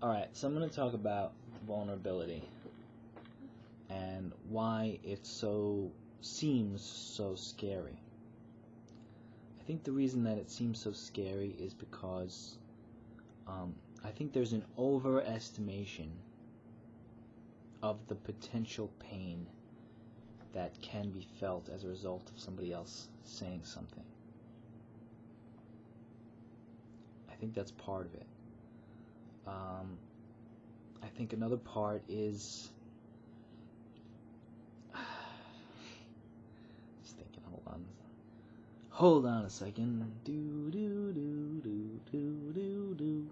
Alright, so I'm going to talk about vulnerability and why it seems so scary. I think the reason that it seems so scary is because I think there's an overestimation of the potential pain that can be felt as a result of somebody else saying something. I think that's part of it. I think another part is just thinking, hold on a second. Do do do do do do do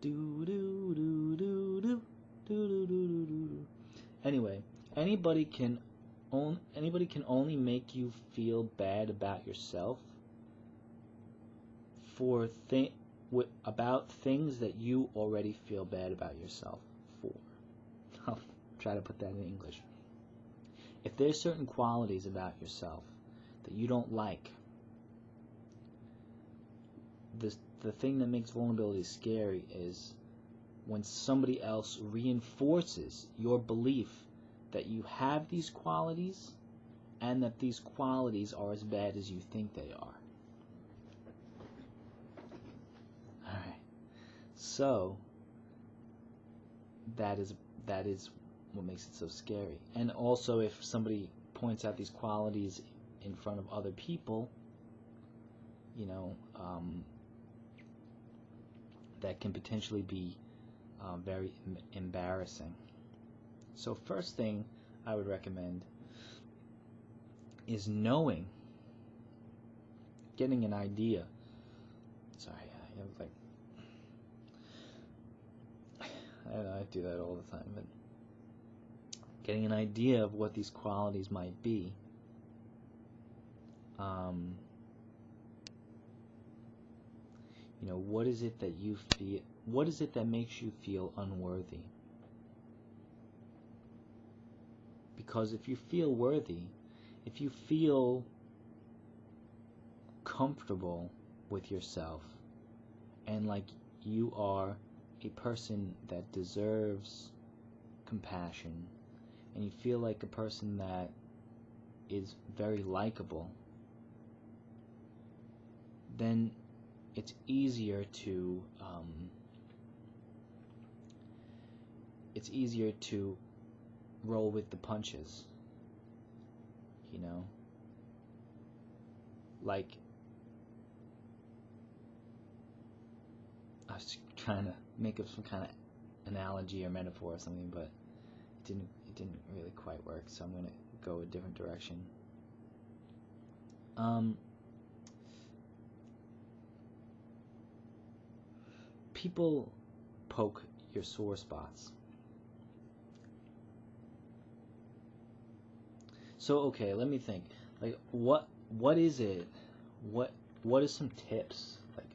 do do do do do do do do. Anyway, anybody can only make you feel bad about yourself about things that you already feel bad about yourself for. I'll try to put that in English. If there's certain qualities about yourself that you don't like, the thing that makes vulnerability scary is when somebody else reinforces your belief that you have these qualities and that these qualities are as bad as you think they are. Alright. So that is what makes it so scary. And also, if somebody points out these qualities in front of other people, that can potentially be very embarrassing. So first thing I would recommend is getting an idea. Sorry, I look like I do that all the time, but getting an idea of what these qualities might be. What is it that you feel? What is it that makes you feel unworthy? Because if you feel worthy, if you feel comfortable with yourself, and like you are a person that deserves compassion, and you feel like a person that is very likable, then it's easier to roll with the punches, like I was trying to make up some kind of analogy or metaphor or something, but it didn't really quite work, so I'm gonna go a different direction. People poke your sore spots. So okay, let me think. Like what is it? What are some tips? Like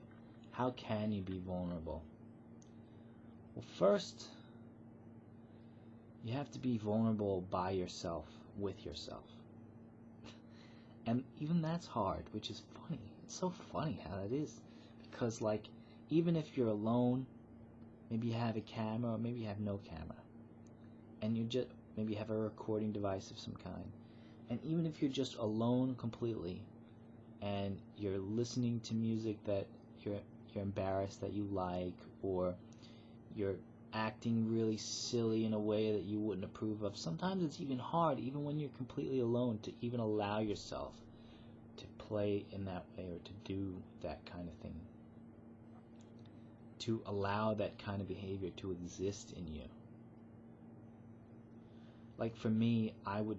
how can you be vulnerable? Well, first you have to be vulnerable by yourself, with yourself. And even that's hard, which is funny. It's so funny how that is, because like even if you're alone, maybe you have a camera, or maybe you have no camera, and maybe you have a recording device of some kind, and even if you're just alone completely, and you're listening to music that you're embarrassed that you like, or you're acting really silly in a way that you wouldn't approve of, sometimes it's even hard, even when you're completely alone, to even allow yourself to play in that way or to do that kind of thing, to allow that kind of behavior to exist in you. Like for me, I would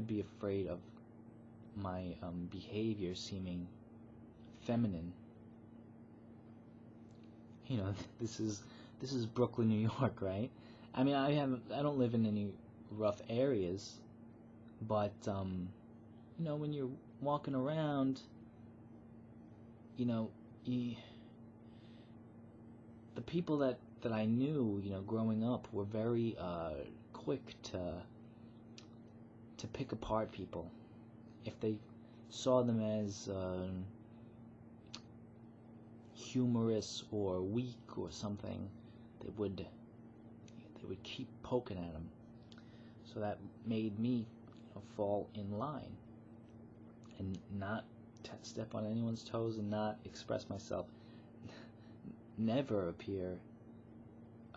be afraid of my behavior seeming feminine. This is Brooklyn, New York, right? I mean, I don't live in any rough areas, but when you're walking around, the people that I knew, growing up, were very quick to pick apart people if they saw them as humorous or weak or something, they would keep poking at him. So that made me fall in line and not step on anyone's toes and not express myself. Never appear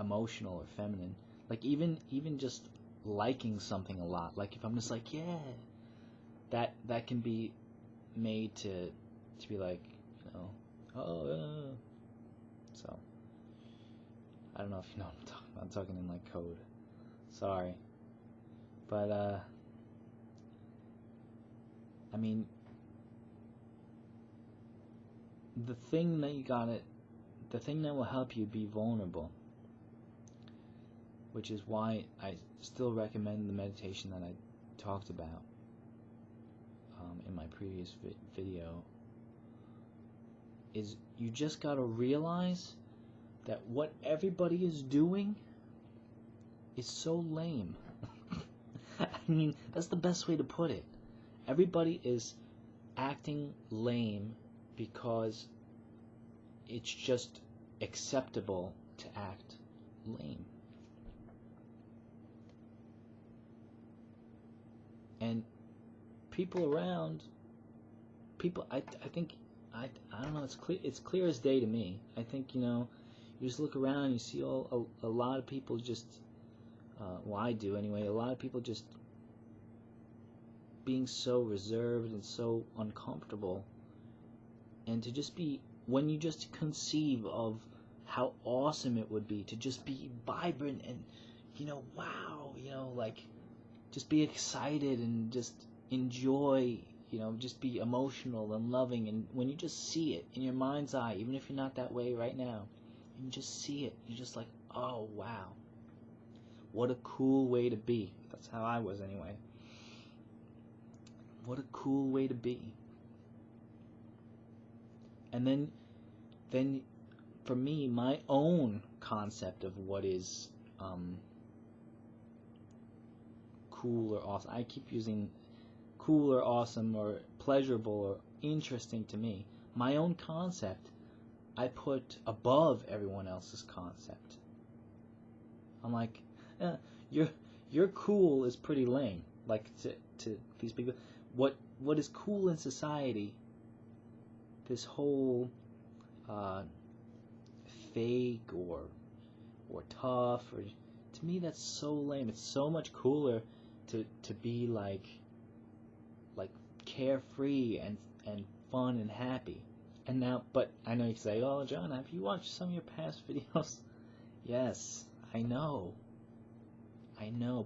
emotional or feminine. Like even just liking something a lot. Like if I'm just like, yeah, that can be made to be like, oh. So I don't know if you know what I'm talking about. I'm talking in like code. Sorry. But I mean, the thing that will help you be vulnerable, which is why I still recommend the meditation that I talked about in my previous video, is you just gotta realize that what everybody is doing is so lame. I mean, that's the best way to put it. Everybody is acting lame because it's just acceptable to act lame. And people around, I think, I don't know, it's clear as day to me. I think, you just look around and you see a lot of people just, well, I do anyway, a lot of people just being so reserved and so uncomfortable. And to just be, when you just conceive of how awesome it would be to just be vibrant and, wow, like, just be excited and just enjoy, just be emotional and loving. And when you just see it in your mind's eye, even if you're not that way right now, and you just see it, you're just like, oh, wow. What a cool way to be. That's how I was anyway. What a cool way to be. And then for me, my own concept of what is cool or awesome, I keep using cool or awesome or pleasurable or interesting to me. My own concept, I put above everyone else's concept. I'm like, your cool is pretty lame. Like to these people, what is cool in society? This whole fake or tough, or to me that's so lame. It's so much cooler to be like carefree and fun and happy. And now, but I know you say, oh, John, have you watched some of your past videos? Yes, I know,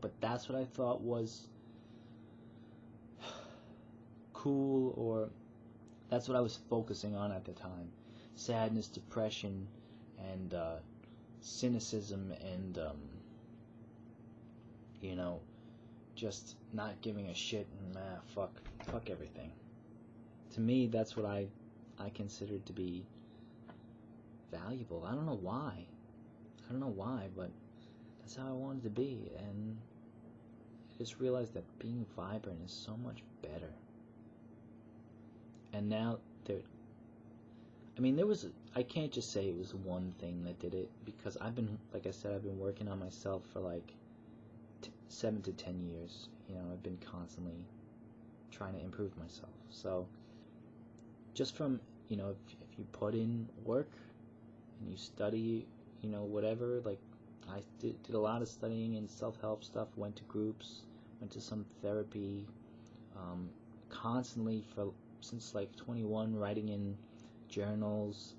but that's what I thought was cool, or that's what I was focusing on at the time. Sadness, depression, and cynicism, and just not giving a shit, and fuck everything. To me, that's what I considered to be valuable. I don't know why, but that's how I wanted to be. And I just realized that being vibrant is so much better. And now I can't just say it was one thing that did it, because I've been working on myself for like 7 to 10 years. I've been constantly trying to improve myself. So just from, if you put in work and you study, whatever, like I did a lot of studying and self-help stuff, went to groups, went to some therapy, constantly since like 21, writing in journals,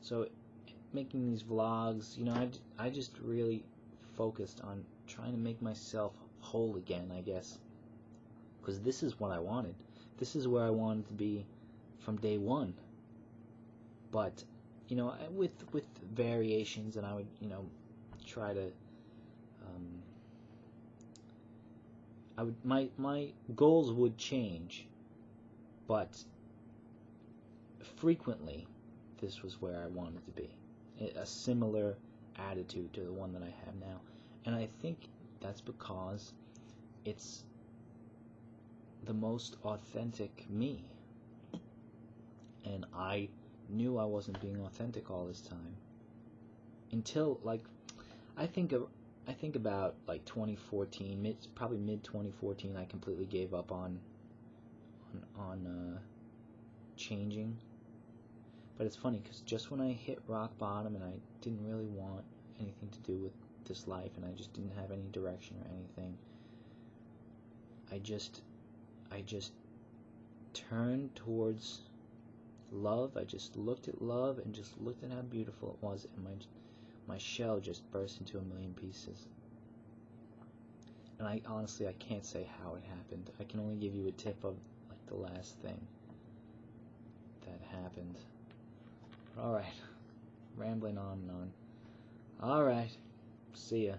so making these vlogs, I just really focused on trying to make myself whole again, I guess, because this is what I wanted. This is where I wanted to be from day one. But with variations, and I would try to my goals would change, but frequently this was where I wanted to be, a similar attitude to the one that I have now. And I think that's because it's the most authentic me, and I knew I wasn't being authentic all this time. Until, like, I think about like 2014, probably mid 2014, I completely gave up on changing. But it's funny because just when I hit rock bottom and I didn't really want anything to do with this life and I just didn't have any direction or anything, I just turned towards love. I just looked at love and just looked at how beautiful it was, and my shell just burst into a million pieces. And I honestly can't say how it happened. I can only give you a tip of like the last thing that happened. Alright, rambling on and on. Alright, see ya.